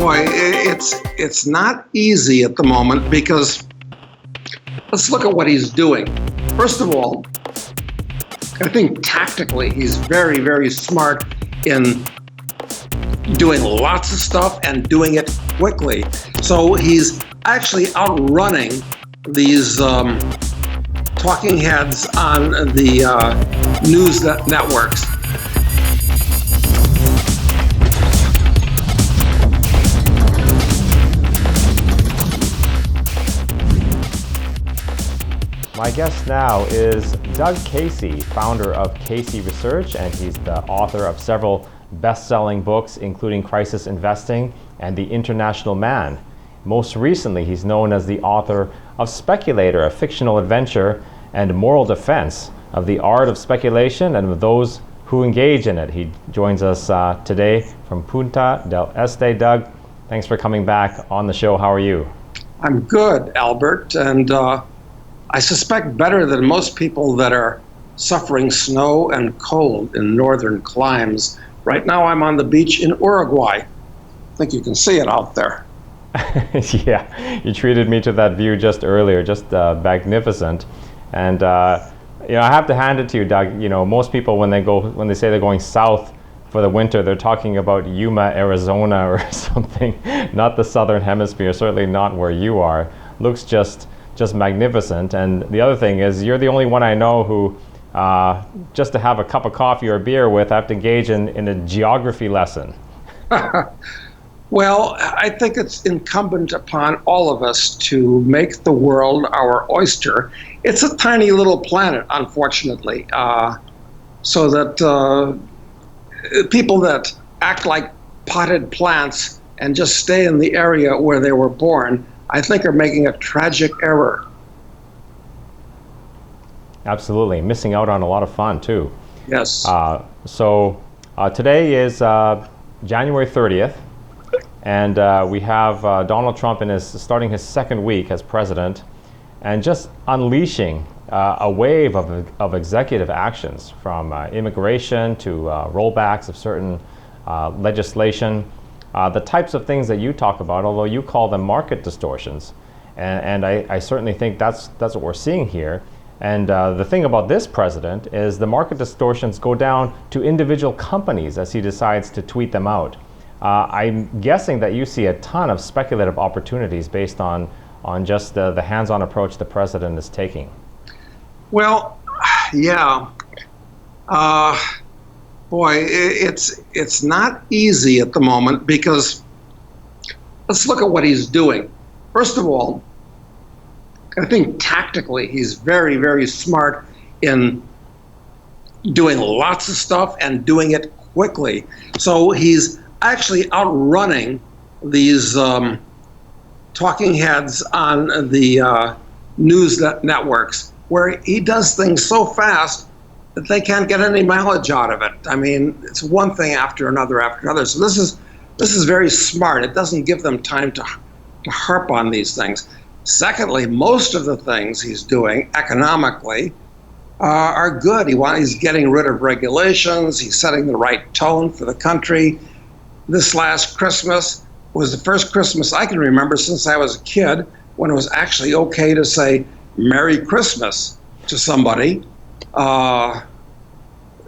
Boy, it's not easy at the moment because let's look at what he's doing. First of all, I think tactically he's very, very smart in doing lots of stuff and doing it quickly. So he's actually outrunning these talking heads on the news networks. My guest now is Doug Casey, founder of Casey Research, and he's the author of several best-selling books, including Crisis Investing and The International Man. Most recently, he's known as the author of Speculator, a fictional adventure, and Moral Defense of the Art of Speculation and of those who engage in it. He joins us today from Punta del Este. Doug, thanks for coming back on the show. How are you? I'm good, Albert, and I suspect better than most people that are suffering snow and cold in northern climes. Right now I'm on the beach in Uruguay. I think you can see it out there. Yeah, you treated me to that view just earlier, just magnificent. And I have to hand it to you, Doug. You know, most people when they say they're going south for the winter, they're talking about Yuma, Arizona or something, not the southern hemisphere, certainly not where you are. Looks just magnificent. And the other thing is you're the only one I know who just to have a cup of coffee or a beer with, I have to engage in a geography lesson. Well, I think it's incumbent upon all of us to make the world our oyster. It's a tiny little planet, unfortunately, so that people that act like potted plants and just stay in the area where they were born, I think are making a tragic error. Absolutely, missing out on a lot of fun too. Yes. So today is January 30th, and we have Donald Trump starting his second week as president, and just unleashing a wave of executive actions, from immigration to rollbacks of certain legislation. The types of things that you talk about, although you call them market distortions, and I certainly think that's what we're seeing here. And the thing about this president is the market distortions go down to individual companies as he decides to tweet them out. I'm guessing that you see a ton of speculative opportunities based on just the hands-on approach the president is taking. Well, yeah. Boy, it's not easy at the moment because let's look at what he's doing. First of all, I think tactically he's very, very smart in doing lots of stuff and doing it quickly. So he's actually outrunning these talking heads on the news networks, where he does things so fast that they can't get any mileage out of it. I mean, it's one thing after another after another. So this is very smart. It doesn't give them time to harp on these things. Secondly, most of the things he's doing economically are good. He's getting rid of regulations. He's setting the right tone for the country. This last Christmas was the first Christmas I can remember since I was a kid when it was actually okay to say Merry Christmas to somebody.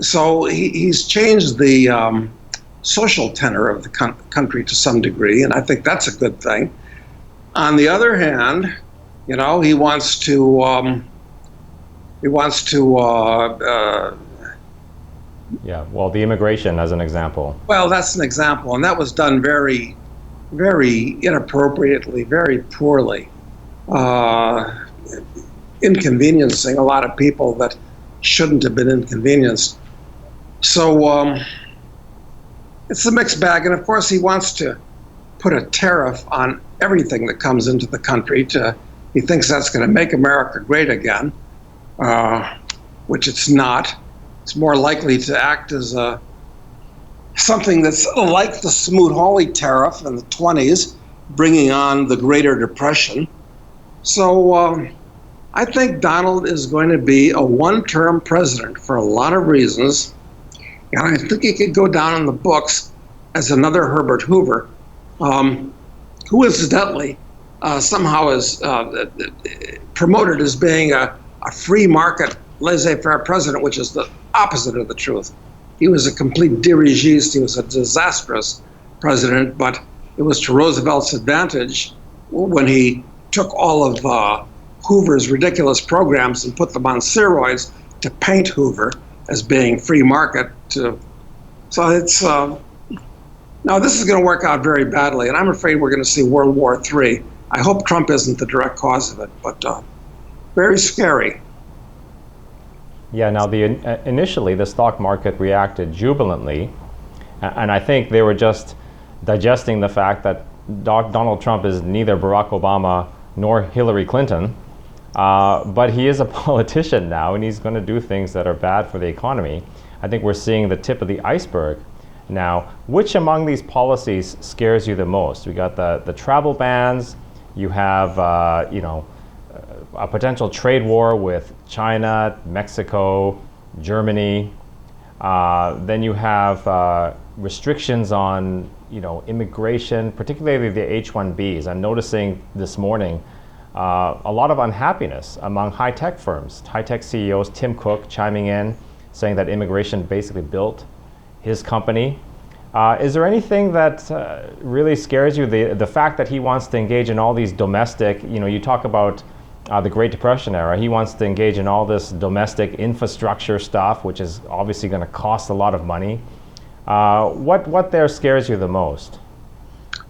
So he's changed the social tenor of the country to some degree, and I think that's a good thing. On the other hand, he wants to yeah, well, the immigration as an example. Well, that's an example, and that was done very, very inappropriately, very poorly, inconveniencing a lot of people that shouldn't have been inconvenienced. So it's a mixed bag, and of course he wants to put a tariff on everything that comes into the country. He thinks that's going to make America great again, which it's not. It's more likely to act as something that's like the Smoot-Hawley tariff in the 20s, bringing on the Greater Depression. So I think Donald is going to be a one-term president for a lot of reasons. And I think he could go down in the books as another Herbert Hoover. who incidentally somehow is promoted as being a free market, laissez-faire president, which is the opposite of the truth. He was a complete dirigiste. He was a disastrous president, but it was to Roosevelt's advantage when he took all of Hoover's ridiculous programs and put them on steroids to paint Hoover as being free market. So it's now this is going to work out very badly, and I'm afraid we're going to see World War III. I hope Trump isn't the direct cause of it, but very scary. Yeah, now initially the stock market reacted jubilantly, and I think they were just digesting the fact that Donald Trump is neither Barack Obama nor Hillary Clinton, but he is a politician now, and he's going to do things that are bad for the economy. I think we're seeing the tip of the iceberg now. Which among these policies scares you the most? We got the travel bans. You have a potential trade war with China, Mexico, Germany. Then you have restrictions on immigration, particularly the H-1Bs. I'm noticing this morning a lot of unhappiness among high-tech firms, high-tech CEOs. Tim Cook chiming in, saying that immigration basically built his company. Is there anything that really scares you? The fact that he wants to engage in all these domestic, you talk about the Great Depression era, he wants to engage in all this domestic infrastructure stuff, which is obviously going to cost a lot of money. What there scares you the most?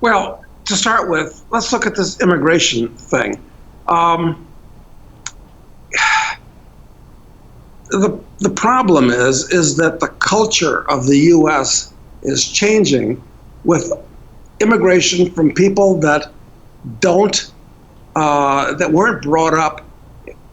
Well, to start with, let's look at this immigration thing. The problem is that the culture of the U.S. is changing with immigration from people that weren't brought up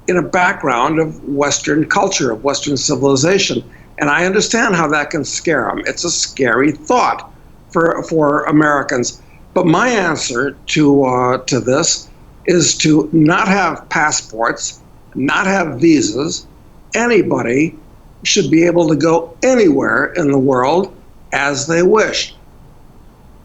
in a background of Western culture, of Western civilization. And I understand how that can scare them. It's a scary thought for Americans. But my answer to this is to not have passports, not have visas. Anybody should be able to go anywhere in the world as they wish.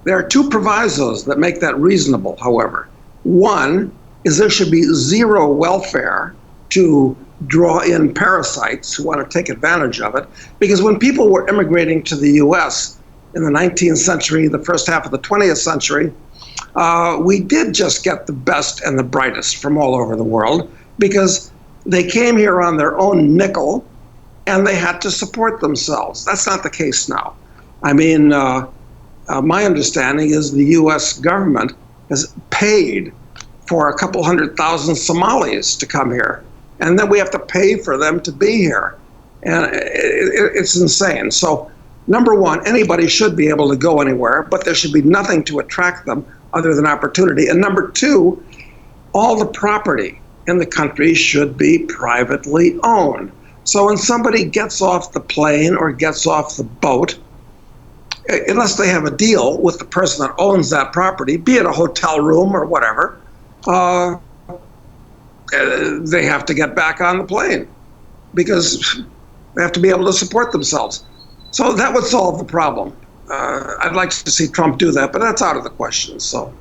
There are two provisos that make that reasonable, however. One is there should be zero welfare to draw in parasites who want to take advantage of it. Because when people were immigrating to the U.S. in the 19th century, the first half of the 20th century, we did just get the best and the brightest from all over the world because they came here on their own nickel and they had to support themselves. That's not the case now. I mean, my understanding is the U.S. government has paid for a couple 100,000 Somalis to come here. And then we have to pay for them to be here. And it's insane. So, number one, anybody should be able to go anywhere, but there should be nothing to attract them other than opportunity. And number two, all the property in the country should be privately owned. So when somebody gets off the plane or gets off the boat, unless they have a deal with the person that owns that property, be it a hotel room or whatever, they have to get back on the plane because they have to be able to support themselves. So that would solve the problem. I'd like to see Trump do that, but that's out of the question. So.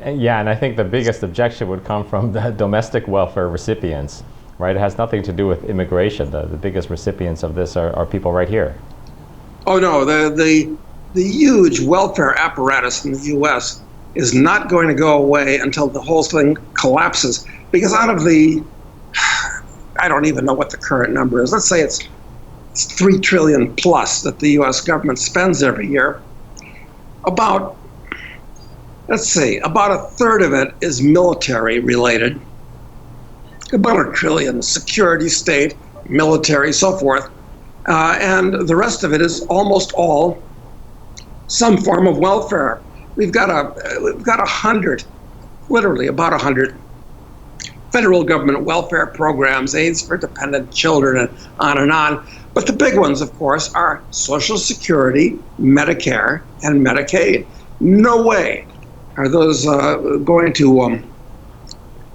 Yeah, and I think the biggest objection would come from the domestic welfare recipients, right? It has nothing to do with immigration. The biggest recipients of this are people right here. Oh no, the huge welfare apparatus in the U.S. is not going to go away until the whole thing collapses. Because out of the, I don't even know what the current number is. Let's say it's $3 trillion plus that the U.S. government spends every year. About a third of it is military related. About $1 trillion, security, state, military, so forth. And the rest of it is almost all some form of welfare. We've got 100, literally about 100 federal government welfare programs, aids for dependent children, and on and on. But the big ones, of course, are Social Security, Medicare, and Medicaid. No way are those going to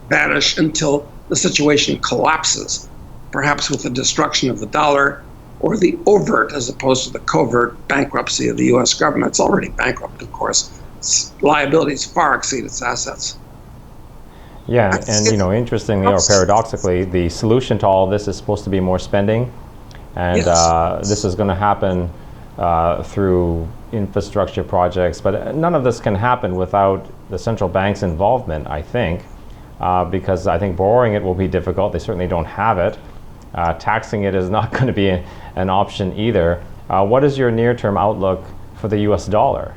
vanish until the situation collapses, perhaps with the destruction of the dollar or the overt as opposed to the covert bankruptcy of the U.S. government. It's already bankrupt, of course. Its liabilities far exceed its assets. Yeah, and interestingly or paradoxically, the solution to all of this is supposed to be more spending, and Yes. this is going to happen through infrastructure projects. But none of this can happen without the central bank's involvement, I think, because I think borrowing it will be difficult. They certainly don't have it. Taxing it is not going to be an option either. What is your near-term outlook for the U.S. dollar?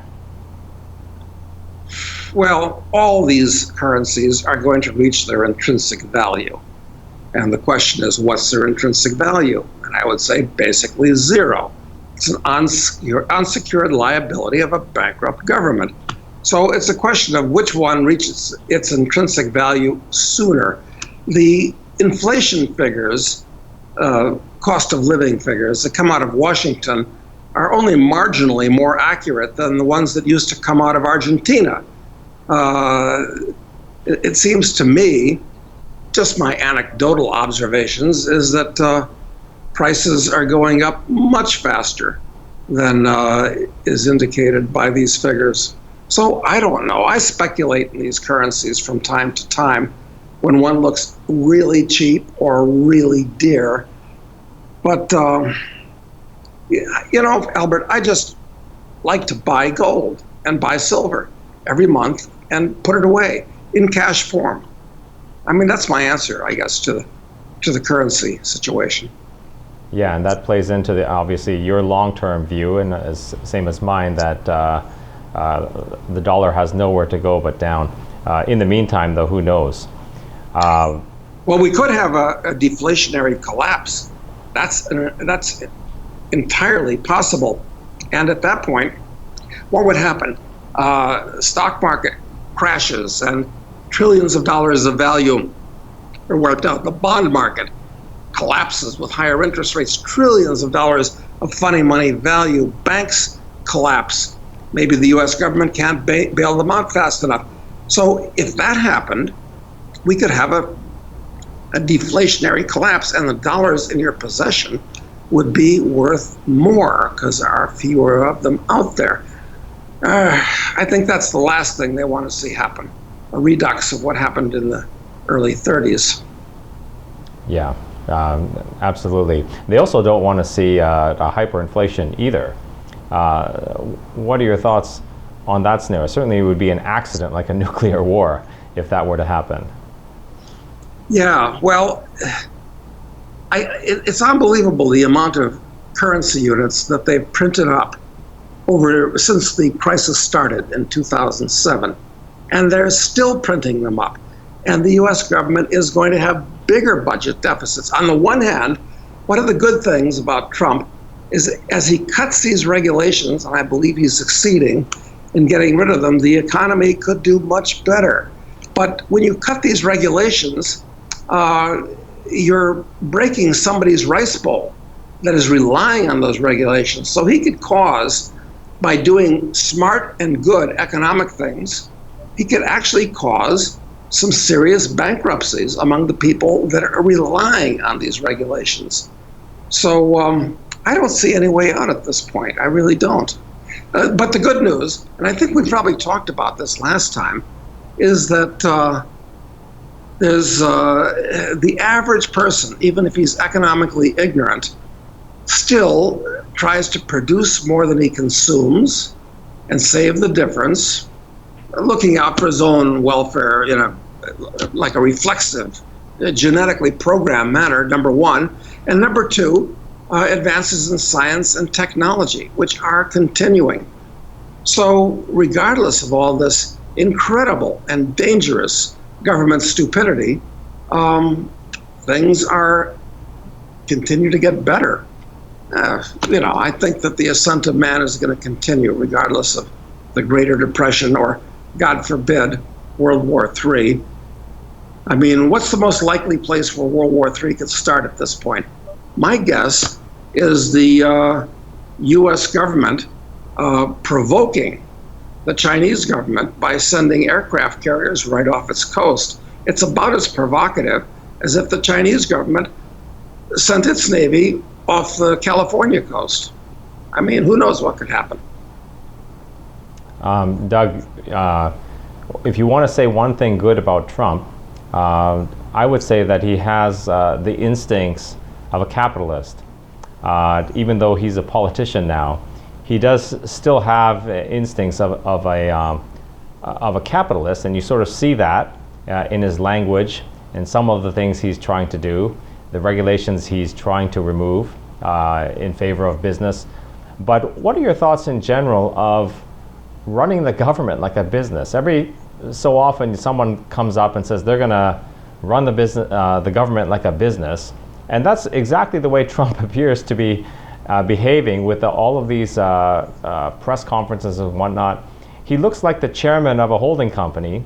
Well, all these currencies are going to reach their intrinsic value. And the question is, what's their intrinsic value? And I would say basically zero. It's an unsecured liability of a bankrupt government. So it's a question of which one reaches its intrinsic value sooner. The inflation figures, cost of living figures that come out of Washington are only marginally more accurate than the ones that used to come out of Argentina. It seems to me, just my anecdotal observations, is that prices are going up much faster than is indicated by these figures. So I don't know. I speculate in these currencies from time to time when one looks really cheap or really dear. But, Albert, I just like to buy gold and buy silver every month and put it away in cash form. I mean, that's my answer, I guess, to the currency situation. Yeah, and that plays into obviously your long-term view, and same as mine, that the dollar has nowhere to go but down. In the meantime, though, who knows? Well, we could have a deflationary collapse. That's entirely possible. And at that point, what would happen? Stock market crashes and trillions of dollars of value are wiped out. The bond market collapses with higher interest rates, trillions of dollars of funny money value. Banks collapse. Maybe the U.S. government can't bail them out fast enough. So if that happened, we could have a deflationary collapse, and the dollars in your possession would be worth more because there are fewer of them out there. I think that's the last thing they want to see happen, a redux of what happened in the early 30s. Yeah, absolutely. They also don't want to see a hyperinflation either. What are your thoughts on that scenario? Certainly it would be an accident like a nuclear war if that were to happen. Yeah, well, it's unbelievable the amount of currency units that they've printed up since the crisis started in 2007. And they're still printing them up. And the U.S. government is going to have bigger budget deficits. On the one hand, one of the good things about Trump is as he cuts these regulations, and I believe he's succeeding in getting rid of them, the economy could do much better. But when you cut these regulations, you're breaking somebody's rice bowl that is relying on those regulations. So he could cause, by doing smart and good economic things, he could actually cause some serious bankruptcies among the people that are relying on these regulations. So I don't see any way out at this point. I really don't. But the good news, and I think we probably talked about this last time, is that there's the average person, even if he's economically ignorant, still tries to produce more than he consumes and save the difference, looking out for his own welfare in like a reflexive, genetically programmed manner, number one. And number two, advances in science and technology, which are continuing. So regardless of all this incredible and dangerous government stupidity, things continue to get better. I think that the ascent of man is going to continue regardless of the Greater Depression or, God forbid, World War III. I mean, what's the most likely place where World War III could start at this point? My guess is the U.S. government provoking the Chinese government by sending aircraft carriers right off its coast. It's about as provocative as if the Chinese government sent its Navy off the California coast. I mean, who knows what could happen? Doug, if you want to say one thing good about Trump, I would say that he has the instincts of a capitalist. Even though he's a politician now, he does still have instincts of a capitalist, and you sort of see that in his language and some of the things he's trying to do, the regulations he's trying to remove in favor of business. But what are your thoughts in general of running the government like a business? Every so often someone comes up and says they're going to run the government like a business, and that's exactly the way Trump appears to be behaving with all of these press conferences and whatnot. He looks like the chairman of a holding company,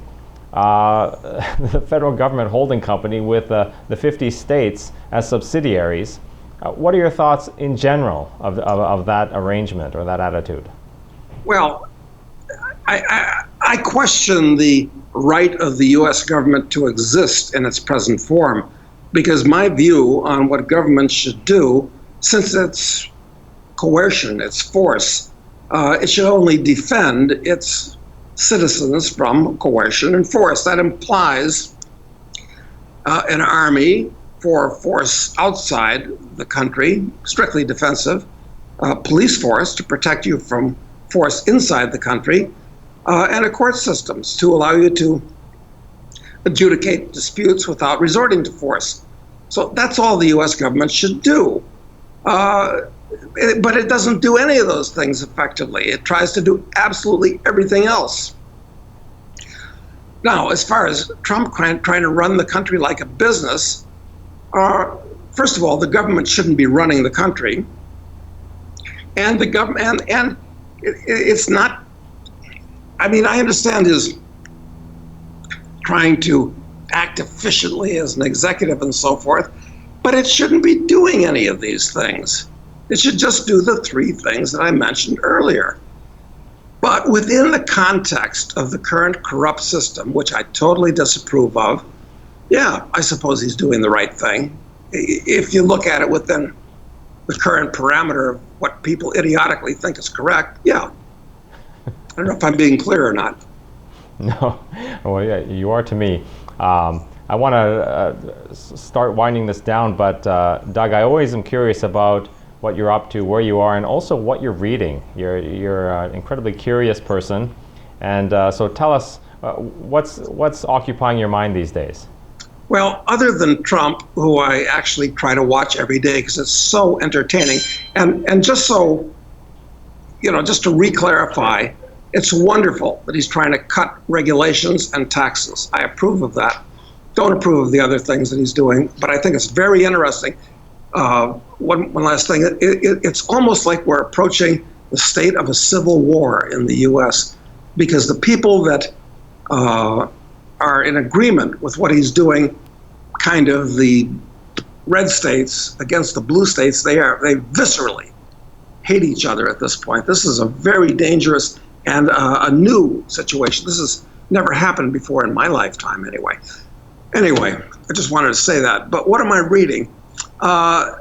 the federal government holding company with the 50 states as subsidiaries. What are your thoughts in general of that arrangement or that attitude? Well, I question the right of the U.S. government to exist in its present form, because my view on what government should do, since it's coercion, it's force, it should only defend its citizens from coercion and force. That implies an army for force outside the country, strictly defensive, police force to protect you from force inside the country, and a court systems to allow you to adjudicate disputes without resorting to force. So that's all the U.S. government should do. But it doesn't do any of those things effectively. It tries to do absolutely everything else. Now, as far as Trump trying to run the country like a business, first of all, the government shouldn't be running the country. And the government, and it's not, I mean, I understand his trying to act efficiently as an executive and so forth, but it shouldn't be doing any of these things. It should just do the three things that I mentioned earlier. But within the context of the current corrupt system, which I totally disapprove of, yeah, I suppose he's doing the right thing. If you look at it within the current parameter of what people idiotically think is correct, yeah. I don't know if I'm being clear or not. No, well, yeah, you are to me. I want to start winding this down, but Doug, I always am curious about what you're up to, where you are, and also what you're reading. You're an incredibly curious person, and so tell us what's occupying your mind these days. Well, other than Trump, who I actually try to watch every day because it's so entertaining, and just so, just to re-clarify, it's wonderful that he's trying to cut regulations and taxes. I approve of that. Don't approve of the other things that he's doing, but I think it's very interesting. One last thing, it's almost like we're approaching the state of a civil war in the U.S. because the people that are in agreement with what he's doing, kind of the red states against the blue states, they viscerally hate each other at this point. This is a very dangerous and a new situation. This has never happened before in my lifetime, anyway. Anyway, I just wanted to say that. But what am I reading? I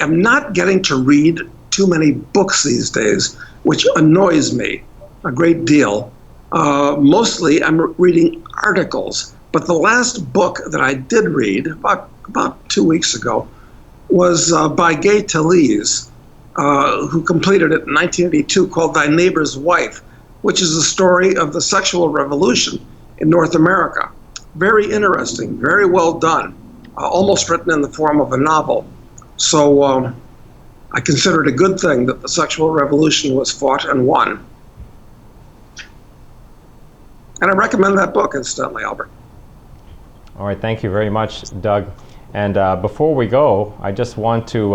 am not getting to read too many books these days, which annoys me a great deal. Mostly I'm reading articles. But the last book that I did read about 2 weeks ago was by Gay Talese, who completed it in 1982, called Thy Neighbor's Wife, which is the story of the sexual revolution in North America. Very interesting, very well done, almost written in the form of a novel. So I consider it a good thing that the sexual revolution was fought and won. And I recommend that book, incidentally, Albert. All right, thank you very much, Doug. And before we go, I just want to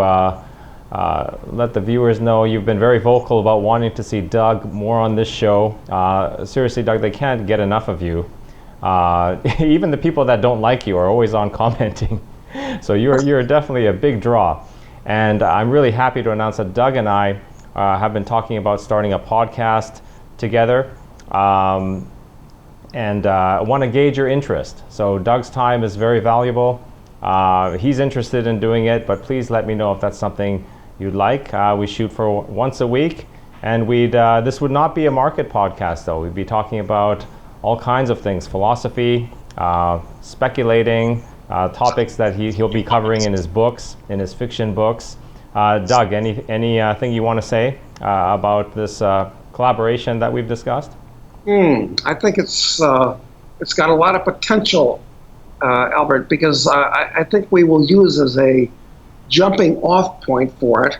let the viewers know you've been very vocal about wanting to see Doug more on this show. Seriously, Doug, they can't get enough of you. Even the people that don't like you are always on commenting. So you're definitely a big draw. And I'm really happy to announce that Doug and I have been talking about starting a podcast together. And I want to gauge your interest. So Doug's time is very valuable. He's interested in doing it, but please let me know if that's something you'd like. We shoot for once a week, and this would not be a market podcast, though. We'd be talking about all kinds of things: philosophy, speculating, topics that he'll be covering in his books, in his fiction books. Doug, anything you want to say about this collaboration that we've discussed? I think it's got a lot of potential, Albert, because I think we will use as a jumping off point for it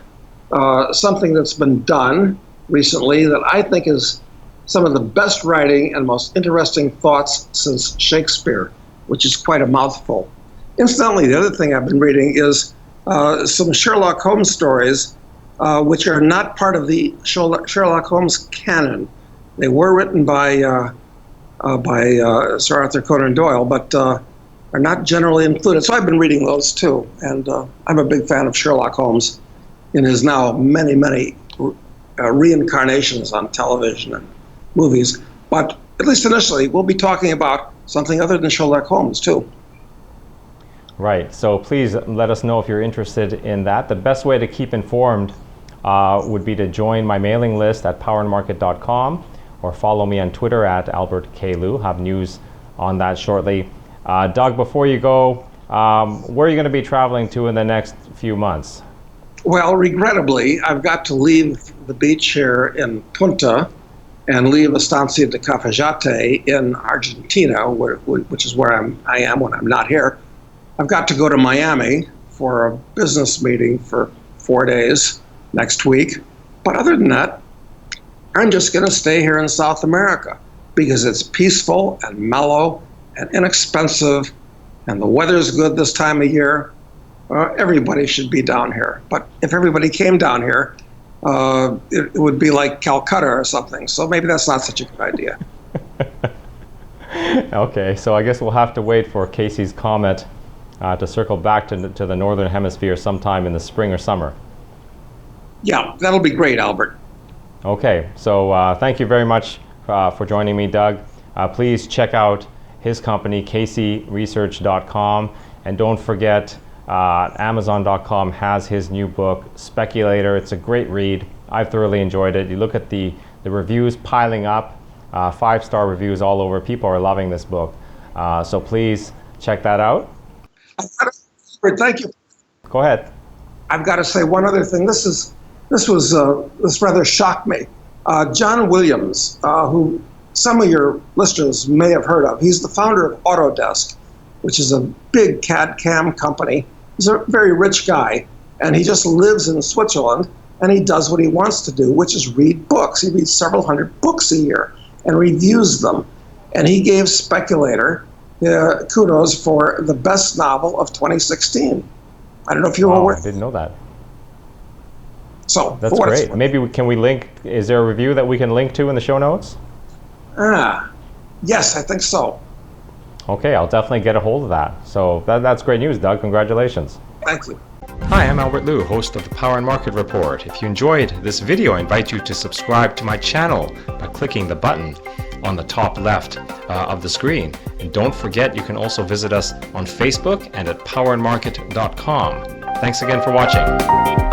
something that's been done recently that I think is some of the best writing and most interesting thoughts since Shakespeare, which is quite a mouthful. Incidentally, the other thing I've been reading is some Sherlock Holmes stories, which are not part of the Sherlock Holmes canon. They were written by Sir Arthur Conan Doyle, but are not generally included. So I've been reading those too, and I'm a big fan of Sherlock Holmes in his now many reincarnations on television and movies. But at least initially, we'll be talking about something other than Sherlock Holmes too. Right, so please let us know if you're interested in that. The best way to keep informed would be to join my mailing list at powerandmarket.com or follow me on Twitter at Albert K. Liu. Have news on that shortly. Doug, before you go, where are you going to be traveling to in the next few months? Well, regrettably, I've got to leave the beach here in Punta and leave Estancia de Cafayate in Argentina, which is where I am when I'm not here. I've got to go to Miami for a business meeting for 4 days next week. But other than that, I'm just going to stay here in South America because it's peaceful and mellow and inexpensive, and the weather's good this time of year. Everybody should be down here. But if everybody came down here, it would be like Calcutta or something. So maybe that's not such a good idea. Okay, so I guess we'll have to wait for Casey's comet to circle back to the northern hemisphere sometime in the spring or summer. Yeah, that'll be great, Albert. Okay, so thank you very much for joining me, Doug. Please check out his company, caseyresearch.com, and don't forget Amazon.com has his new book, Speculator. It's a great read. I've thoroughly enjoyed it. You look at the reviews piling up, 5-star reviews all over. People are loving this book. So please check that out. Thank you. Go ahead. I've got to say one other thing. This rather shocked me. John Williams, who some of your listeners may have heard of, he's the founder of Autodesk, which is a big CAD/CAM company. He's a very rich guy, and he just lives in Switzerland, and he does what he wants to do, which is read books. He reads several hundred books a year and reviews them. And he gave Speculator kudos for the best novel of 2016. I don't know if you were aware. I didn't know that. So that's great. Maybe can we link? Is there a review that we can link to in the show notes? Yes, I think so. Okay, I'll definitely get a hold of that. So that's great news, Doug. Congratulations. Thank you. Hi, I'm Albert Liu, host of the Power and Market Report. If you enjoyed this video, I invite you to subscribe to my channel by clicking the button on the top left of the screen. And don't forget, you can also visit us on Facebook and at powerandmarket.com. Thanks again for watching.